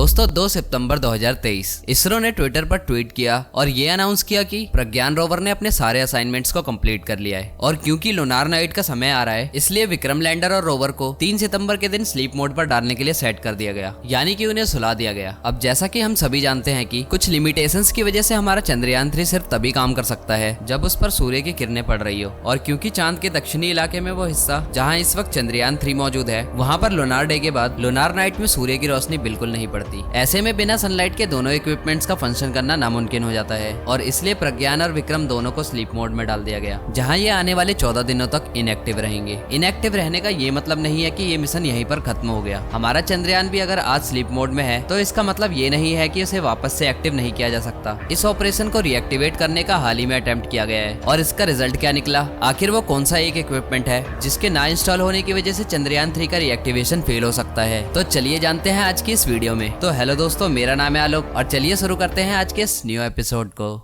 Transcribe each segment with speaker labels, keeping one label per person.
Speaker 1: दोस्तों 2 सितंबर 2023 इसरो ने ट्विटर पर ट्वीट किया और ये अनाउंस किया कि प्रज्ञान रोवर ने अपने सारे असाइनमेंट्स को कंप्लीट कर लिया है और क्योंकि लूनार नाइट का समय आ रहा है इसलिए विक्रम लैंडर और रोवर को 3 सितंबर के दिन स्लीप मोड पर डालने के लिए सेट कर दिया गया, यानी कि उन्हें सुला दिया गया। अब जैसा कि हम सभी जानते हैं कि कुछ लिमिटेशंस की वजह से हमारा चंद्रयान 3 सिर्फ तभी काम कर सकता है जब उस पर सूर्य की किरणें पड़ रही हो, और क्योंकि चांद के दक्षिणी इलाके में वो हिस्सा जहाँ इस वक्त चंद्रयान 3 मौजूद है वहाँ पर लूनार डे के बाद लूनार नाइट में सूर्य की रोशनी बिल्कुल नहीं पड़ती। ऐसे में बिना सनलाइट के दोनों इक्विपमेंट्स का फंक्शन करना नामुमकिन हो जाता है और इसलिए प्रज्ञान और विक्रम दोनों को स्लीप मोड में डाल दिया गया, जहां ये आने वाले 14 दिनों तक इनएक्टिव रहेंगे। इनएक्टिव रहने का ये मतलब नहीं है कि ये मिशन यहीं पर खत्म हो गया। हमारा चंद्रयान भी अगर आज स्लीप मोड में है तो इसका मतलब ये नहीं है कि उसे वापस से एक्टिव नहीं किया जा सकता। इस ऑपरेशन को रिएक्टिवेट करने का हाल ही में अटेम्प्ट किया गया है और इसका रिजल्ट क्या निकला, आखिर वो कौन सा एक इक्विपमेंट है जिसके ना इंस्टॉल होने की वजह से चंद्रयान 3 का रिएक्टिवेशन फेल हो सकता है। तो चलिए जानते हैं आज की इस वीडियो में। तो हेलो दोस्तों, मेरा नाम है आलोक और चलिए शुरू करते हैं आज के इस न्यू एपिसोड को।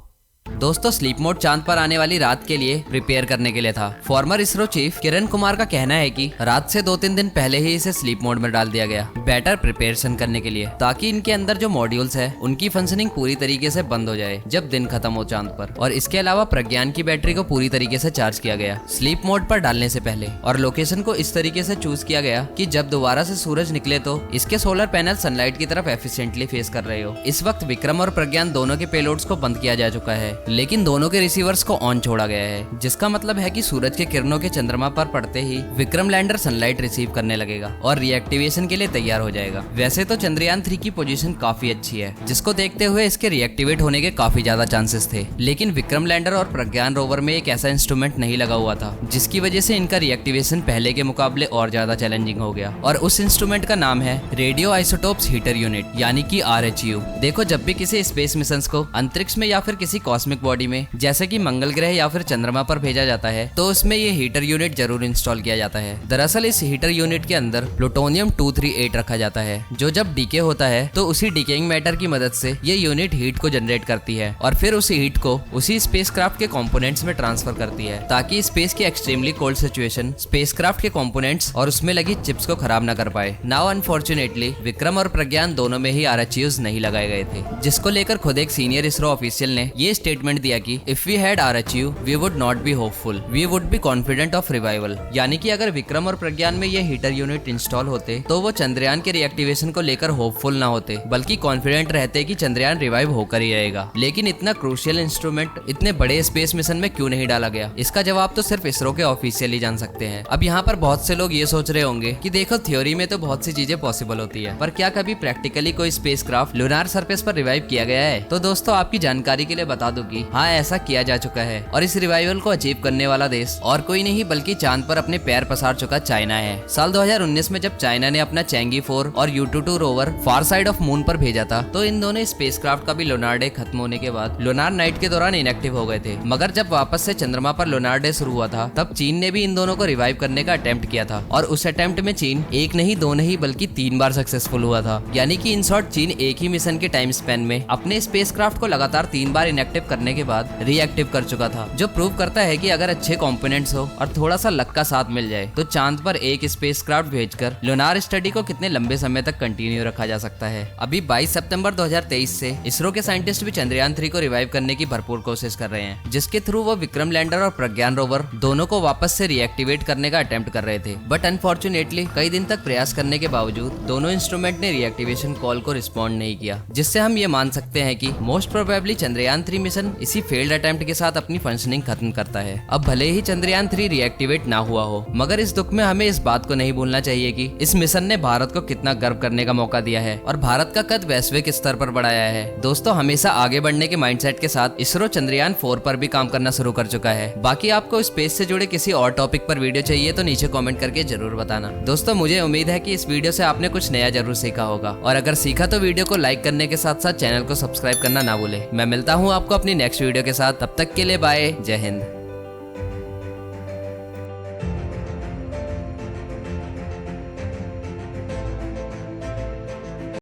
Speaker 1: दोस्तों, स्लीप मोड चांद पर आने वाली रात के लिए प्रिपेयर करने के लिए था। फॉर्मर इसरो चीफ किरण कुमार का कहना है कि रात से 2-3 दिन पहले ही इसे स्लीप मोड में डाल दिया गया, बेटर प्रिपरेशन करने के लिए, ताकि इनके अंदर जो मॉड्यूल्स है उनकी फंक्शनिंग पूरी तरीके से बंद हो जाए जब दिन खत्म हो चांद पर। और इसके अलावा प्रज्ञान की बैटरी को पूरी तरीके से चार्ज किया गया स्लीप मोड पर डालने से पहले, और लोकेशन को इस तरीके से चूज किया गया कि जब दोबारा से सूरज निकले तो इसके सोलर पैनल सनलाइट की तरफ एफिशिएंटली फेस कर रहे हो। इस वक्त विक्रम और प्रज्ञान दोनों के पेलोड्स को बंद किया जा चुका है, लेकिन दोनों के रिसीवर्स को ऑन छोड़ा गया है, जिसका मतलब है कि सूरज के किरणों के चंद्रमा पर पड़ते ही विक्रम लैंडर सनलाइट रिसीव करने लगेगा और रिएक्टिवेशन के लिए तैयार हो जाएगा। वैसे तो चंद्रयान 3 की पोजीशन काफी अच्छी है, जिसको देखते हुए इसके रिएक्टिवेट होने के काफी ज्यादा चांसेस थे, लेकिन विक्रम लैंडर और प्रज्ञान रोवर में एक ऐसा इंस्ट्रूमेंट नहीं लगा हुआ था जिसकी वजह से इनका रिएक्टिवेशन पहले के मुकाबले और ज्यादा चैलेंजिंग हो गया। और उस इंस्ट्रूमेंट का नाम है रेडियो आइसोटोप्स हीटर यूनिट, यानी कि RHU। देखो, जब भी किसी स्पेस मिशन को अंतरिक्ष में या फिर किसी कॉस्मिक बॉडी में जैसे कि मंगल ग्रह या फिर चंद्रमा पर भेजा जाता है तो उसमें ये हीटर यूनिट जरूर इंस्टॉल किया जाता है। दरअसल इस हीटर यूनिट के अंदर प्लूटोनियम 238 रखा जाता है, जो जब डीके होता है तो उसी डीकेइंग मैटर की मदद से ये यूनिट हीट को जनरेट करती है और फिर उसी हीट को उसी स्पेसक्राफ्ट के कंपोनेंट्स में ट्रांसफर करती है, ताकि स्पेस की एक्सट्रीमली कोल्ड सिचुएशन स्पेसक्राफ्ट के कंपोनेंट्स और उसमें लगी चिप्स को खराब न कर पाए। नाउ अनफॉर्चुनेटली विक्रम और प्रज्ञान दोनों में ही RHUs नहीं लगाए गए थे, जिसको लेकर खुद एक सीनियर इसरो ऑफिशियल ने ये स्टेटमेंट दिया कि if we had RHU we would not be hopeful, we would be confident of revival। यानी कि अगर विक्रम और प्रज्ञान में ये हीटर यूनिट इंस्टॉल होते तो वो चंद्रयान के रिएक्टिवेशन को लेकर होपफुल ना होते, बल्कि कॉन्फिडेंट रहते कि चंद्रयान रिवाइव होकर ही रहेगा। लेकिन इतना क्रूशियल इंस्ट्रूमेंट इतने बड़े स्पेस मिशन में क्यों नहीं डाला गया, इसका जवाब तो सिर्फ इसरो के ऑफिशियल ही जान सकते हैं। अब यहाँ पर बहुत से लोग ये सोच रहे होंगे कि देखो, थ्योरी में तो बहुत सी चीजें पॉसिबल होती है, पर क्या कभी प्रैक्टिकली कोई स्पेसक्राफ्ट लूनार सरफेस पर रिवाइव किया गया है? तो दोस्तों, आपकी जानकारी के लिए बता दूं कि हाँ, ऐसा किया जा चुका है और इस रिवाइवल को अचीव करने वाला देश और कोई नहीं बल्कि चांद पर अपने पैर पसार चुका चाइना है। साल 2019 में जब चाइना ने अपना चैंगी 4 और U22 rover far side of moon पर भेजा था तो इन दोनों स्पेसक्राफ्ट का भी लूनार डे खत्म होने के बाद लूनार नाइट के दौरान इनएक्टिव हो गए थे। मगर जब वापस से चंद्रमा पर लूनार डे शुरू हुआ था तब चीन ने भी इन दोनों को रिवाइव करने का अटेम्प्ट किया था और उस अटेम्प्ट में चीन एक नहीं, दो नहीं, बल्कि 3 बार सक्सेसफुल हुआ था। यानी कि इन शॉर्ट चीन एक ही मिशन के टाइम स्पेन में अपने स्पेसक्राफ्ट को लगातार 3 बार इनएक्टिव करने के बाद रीएक्टिव कर चुका था, जो प्रूव करता है कि अगर अच्छे कंपोनेंट्स हो और थोड़ा सा लक का साथ मिल जाए तो चांद पर एक स्पेसक्राफ्ट भेजकर लूनार स्टडी को कितने लंबे समय तक कंटिन्यू रखा जा सकता है। अभी 22 सितंबर 2023 से इसरो के साइंटिस्ट भी चंद्रयान 3 को रिवाइव करने की भरपूर कोशिश कर रहे हैं, जिसके थ्रू वो विक्रम लैंडर और प्रज्ञान रोवर दोनों को वापस से रिएक्टिवेट करने का अटेम्प्ट कर रहे थे। बट अनफॉर्चुनेटली कई दिन तक प्रयास करने के बावजूद दोनों इंस्ट्रूमेंट ने रिएक्टिवेशन कॉल को रिस्पॉन्ड नहीं किया, जिससे हम ये मान सकते हैं कि मोस्ट प्रोबेबली चंद्रयान 3 मिशन इसी फेल्ड अटेम्प्ट के साथ अपनी फंक्शनिंग खत्म करता है। अब भले ही चंद्रयान 3 रिएक्टिवेट ना हुआ हो, मगर इस दुख में हमें इस बात को नहीं भूलना चाहिए कि इस मिशन ने भारत को कितना गर्व करने का मौका दिया है और भारत का कद वैश्विक स्तर पर बढ़ाया है। दोस्तों, हमेशा आगे बढ़ने के माइंडसेट के साथ इसरो चंद्रयान 4 पर भी काम करना शुरू कर चुका है। बाकी आपको स्पेस से जुड़े किसी और टॉपिक पर वीडियो चाहिए तो नीचे कॉमेंट करके जरूर बताना। दोस्तों, मुझे उम्मीद है कि इस वीडियो से आपने कुछ नया जरूर सीखा होगा, और अगर सीखा तो वीडियो को लाइक करने के साथ साथ चैनल को सब्सक्राइब करना ना भूले। मैं मिलता हूँ आपको अपनी नेक्स्ट वीडियो के साथ, तब तक के लिए बाय, जय हिंद।